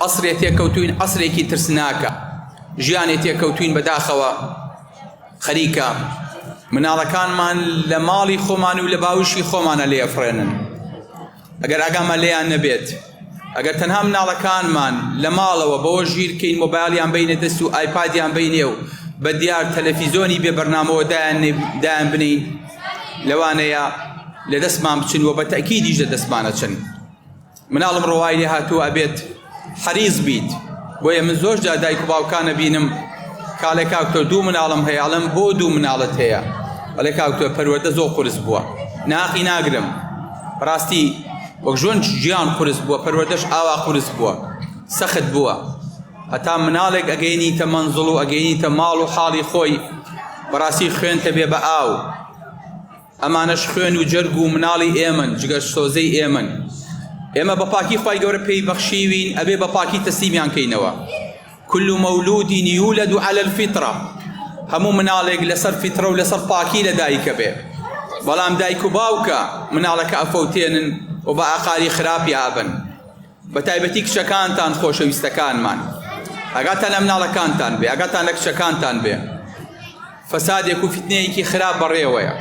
عسرێ تێکەوتوین عسرێکی ترسناکە ژیانێ تێکەوتوین بەداخەوە خەریکە مناڵەکانمان لە ماڵی خۆمان و لە باوشی خۆمانە لێفرێنن ئەگەر ئاگامان لێیان نەبێت ئەگەر تەنها مناڵەکانمان لە ماڵەوە بەوە ژیرکەین مۆبایلیان بینە دەست و ئایپادیان بینێ و بە دیار تەلەڤیزۆنی بێ بەرنامەوە دایان بنین لەوانەیە لە دەستمان بچن و بە تەکیدیش لە دەستمانە چن. مناڵم ڕۆوای لێ هاتووە ئەبێت حەریز بیت بۆیە من زۆر جا دایک و باوکانە بینم کاڵێ کاکتۆ دوو مناڵم هەیە ئەڵێم بۆ دوو مناڵت هەیە ئەڵێ کاکتۆ پەروەردە زۆر قورس بووە ناقی ناگرم بەڕاستی وەک ژۆن گیان قورس بووە پەروەردەش ئاوا قورس بووە سەخت بووە هەتا مناڵێک ئەگەینیتە مەنزڵ و ئەگەینیتە ماڵ و حاڵی خۆی بەڕاستی خوێنتە بێ بە ئاو ئەمانەش خوێن و جەرگ و مناڵی ئێمن جگە سۆزەی ئێمن ئێمە بە پاکی خوای گەورە پێی بەخشیوین ئەبێ بە پاکی تەسلیمیان کەینەوە. كل مولود يولد على الفطرة هەموو مناڵێک لەسەر فیترە و لەسەر پاکی لە دایکە بێ بەڵام دایک و باوکە مناڵەکە ئەفەوتێنن و بە ئاقاری خراپی ئابن بە تایبەتی کچەکانتان خۆشەویستەکانمان ئاگاتان لە مناڵەکانتان بێ ئاگاتان لە کچەکانتان بێ فەسادێک و فیتنەیەکی خراپ بەڕێوەیە